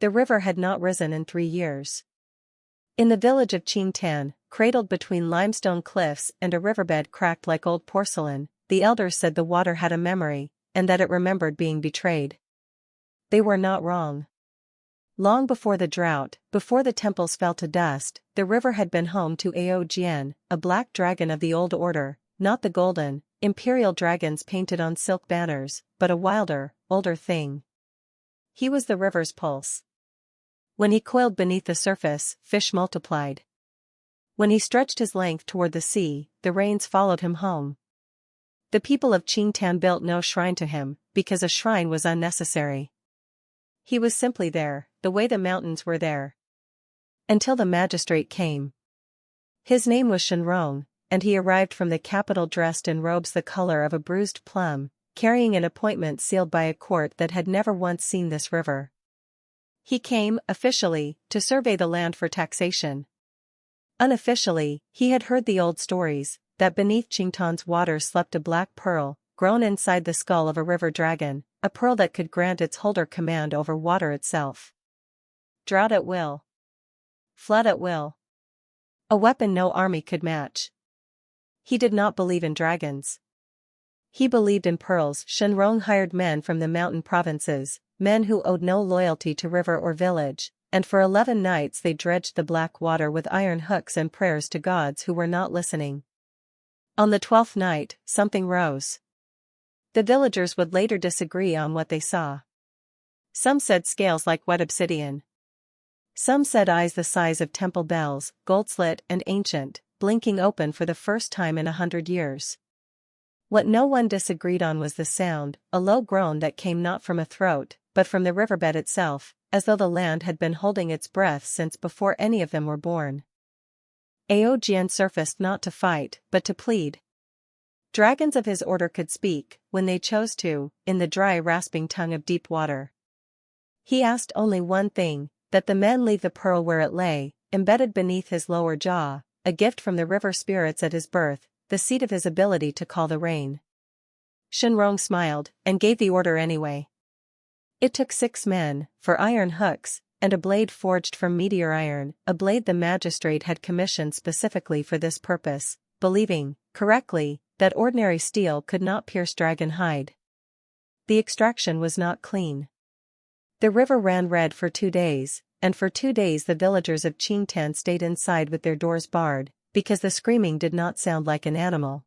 the river had not risen in 3 years. In the village of Qingtan, cradled between limestone cliffs and a riverbed cracked like old porcelain, the elders said the water had a memory, and that it remembered being betrayed. They were not wrong. Long before the drought, before the temples fell to dust, the river had been home to Ao Jian, a black dragon of the old order, not the golden, imperial dragons painted on silk banners, but a wilder, older thing. He was the river's pulse. When he coiled beneath the surface, fish multiplied. When he stretched his length toward the sea, the rains followed him home. The people of Qingtan built no shrine to him, because a shrine was unnecessary. He was simply there, the way the mountains were there. Until the magistrate came. His name was Shen Rong, and he arrived from the capital dressed in robes the color of a bruised plum, carrying an appointment sealed by a court that had never once seen this river. He came, officially, to survey the land for taxation. Unofficially, he had heard the old stories, that beneath Qingtan's waters slept a black pearl, grown inside the skull of a river dragon, a pearl that could grant its holder command over water itself. Drought at will. Flood at will. A weapon no army could match. He did not believe in dragons. He believed in pearls. Shen Rong hired men from the mountain provinces, men who owed no loyalty to river or village, and for 11 nights they dredged the black water with iron hooks and prayers to gods who were not listening. On the 12th night, something rose. The villagers would later disagree on what they saw. Some said scales like wet obsidian. Some said eyes the size of temple bells, gold-slit and ancient, blinking open for the first time in 100 years. What no one disagreed on was the sound, a low groan that came not from a throat, but from the riverbed itself, as though the land had been holding its breath since before any of them were born. Ao Jian surfaced not to fight, but to plead. Dragons of his order could speak, when they chose to, in the dry rasping tongue of deep water. He asked only one thing, that the men leave the pearl where it lay, embedded beneath his lower jaw, a gift from the river spirits at his birth, the seat of his ability to call the rain. Shen Rong smiled, and gave the order anyway. It took 6 men, for iron hooks, and a blade forged from meteor iron, a blade the magistrate had commissioned specifically for this purpose, believing, correctly, that ordinary steel could not pierce dragon hide. The extraction was not clean. The river ran red for 2 days, and for 2 days the villagers of Qingtan stayed inside with their doors barred, because the screaming did not sound like an animal.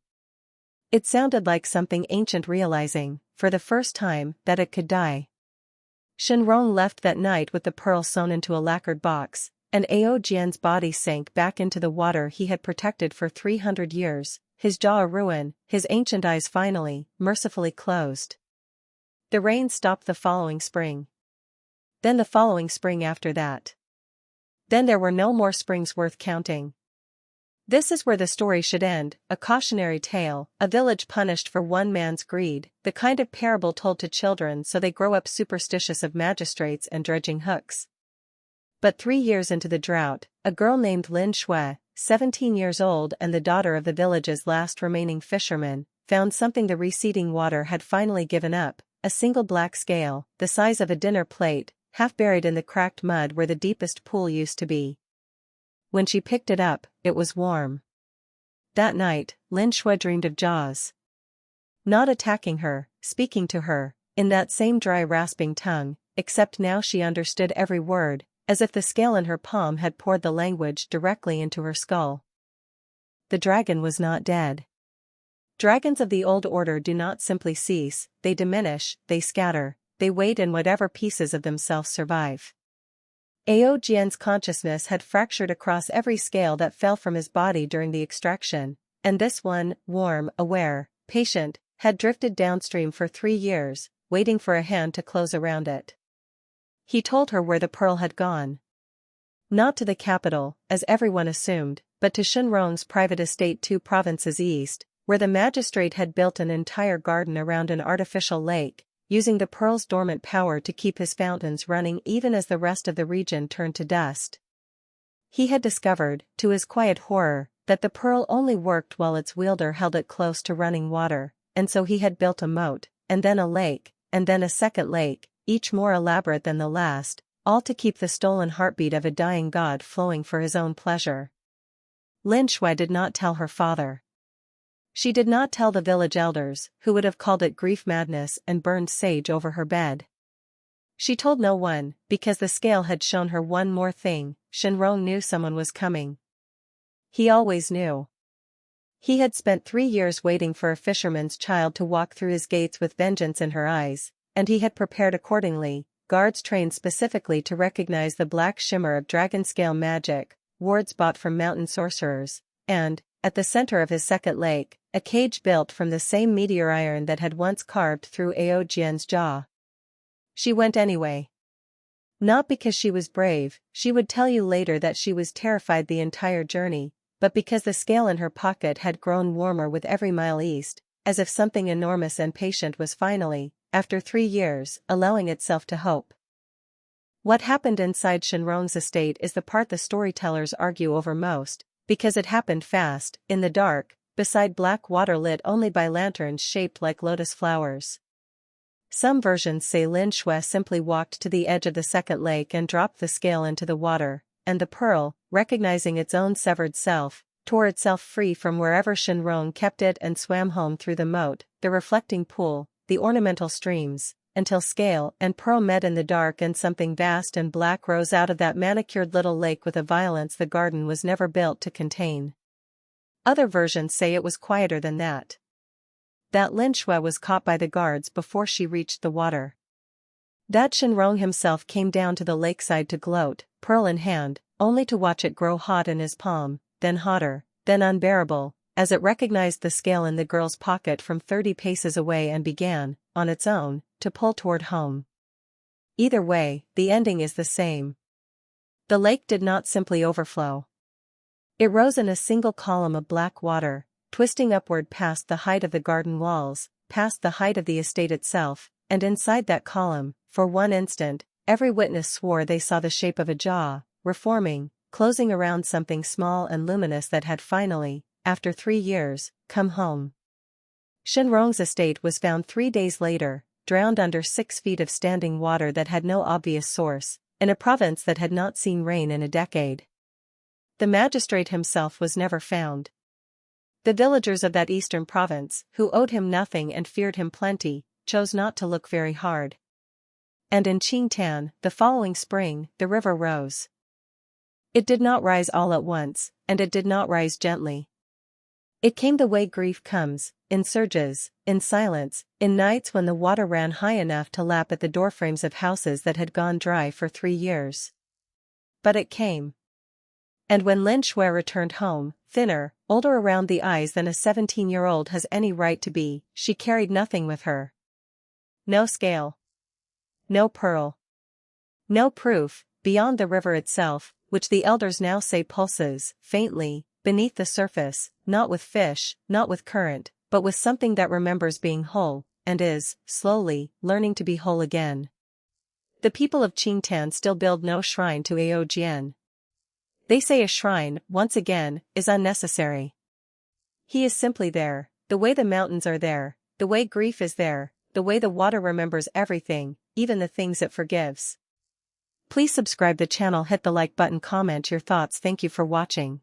It sounded like something ancient realizing, for the first time, that it could die. Shen Rong left that night with the pearl sewn into a lacquered box, and Ao Jian's body sank back into the water he had protected for 300 years, his jaw a ruin, his ancient eyes finally, mercifully closed. The rain stopped the following spring. Then the following spring after that. Then there were no more springs worth counting. This is where the story should end, a cautionary tale, a village punished for one man's greed, the kind of parable told to children so they grow up superstitious of magistrates and dredging hooks. But 3 years into the drought, a girl named Lin Xue, 17 years old and the daughter of the village's last remaining fisherman, found something the receding water had finally given up, a single black scale, the size of a dinner plate, half buried in the cracked mud where the deepest pool used to be. When she picked it up, it was warm. That night, Lin Xue dreamed of Jaws. Not attacking her, speaking to her, in that same dry rasping tongue, except now she understood every word, as if the scale in her palm had poured the language directly into her skull. The dragon was not dead. Dragons of the old order do not simply cease, they diminish, they scatter, they wait in whatever pieces of themselves survive. Ao Jian's consciousness had fractured across every scale that fell from his body during the extraction, and this one, warm, aware, patient, had drifted downstream for 3 years, waiting for a hand to close around it. He told her where the pearl had gone. Not to the capital, as everyone assumed, but to Shen Rong's private estate 2 provinces east, where the magistrate had built an entire garden around an artificial lake, using the pearl's dormant power to keep his fountains running even as the rest of the region turned to dust. He had discovered, to his quiet horror, that the pearl only worked while its wielder held it close to running water, and so he had built a moat, and then a lake, and then a second lake, each more elaborate than the last, all to keep the stolen heartbeat of a dying god flowing for his own pleasure. Lin Xue did not tell her father. She did not tell the village elders, who would have called it grief madness and burned sage over her bed. She told no one, because the scale had shown her one more thing: Shen Rong knew someone was coming. He always knew. He had spent 3 years waiting for a fisherman's child to walk through his gates with vengeance in her eyes, and he had prepared accordingly, guards trained specifically to recognize the black shimmer of dragon-scale magic, wards bought from mountain sorcerers, and, at the center of his second lake, a cage built from the same meteor iron that had once carved through Ao Jian's jaw. She went anyway. Not because she was brave, she would tell you later that she was terrified the entire journey, but because the scale in her pocket had grown warmer with every mile east, as if something enormous and patient was finally, after 3 years, allowing itself to hope. What happened inside Shen Rong's estate is the part the storytellers argue over most, because it happened fast, in the dark, beside black water lit only by lanterns shaped like lotus flowers. Some versions say Lin Xue simply walked to the edge of the second lake and dropped the scale into the water, and the pearl, recognizing its own severed self, tore itself free from wherever Shen Rong kept it and swam home through the moat, the reflecting pool, the ornamental streams, until scale and pearl met in the dark and something vast and black rose out of that manicured little lake with a violence the garden was never built to contain. Other versions say it was quieter than that. That Lin Xue was caught by the guards before she reached the water. That Shen Rong himself came down to the lakeside to gloat, pearl in hand, only to watch it grow hot in his palm, then hotter, then unbearable, as it recognized the scale in the girl's pocket from 30 paces away and began, on its own, to pull toward home. Either way, the ending is the same. The lake did not simply overflow. It rose in a single column of black water, twisting upward past the height of the garden walls, past the height of the estate itself, and inside that column, for one instant, every witness swore they saw the shape of a jaw, reforming, closing around something small and luminous that had finally, after 3 years, come home. Shen Rong's estate was found 3 days later, drowned under 6 feet of standing water that had no obvious source, in a province that had not seen rain in a decade. The magistrate himself was never found. The villagers of that eastern province, who owed him nothing and feared him plenty, chose not to look very hard. And in Qingtan, the following spring, the river rose. It did not rise all at once, and it did not rise gently. It came the way grief comes, in surges, in silence, in nights when the water ran high enough to lap at the doorframes of houses that had gone dry for 3 years. But it came. And when Lin Xue returned home, thinner, older around the eyes than a 17-year-old has any right to be, she carried nothing with her. No scale. No pearl. No proof, beyond the river itself, which the elders now say pulses, faintly, beneath the surface, not with fish, not with current, but with something that remembers being whole, and is, slowly, learning to be whole again. The people of Qingtan still build no shrine to Ao Jian. They say a shrine, once again, is unnecessary. He is simply there, the way the mountains are there, the way grief is there, the way the water remembers everything, even the things it forgives. Please subscribe the channel, hit the like button, comment your thoughts. Thank you for watching.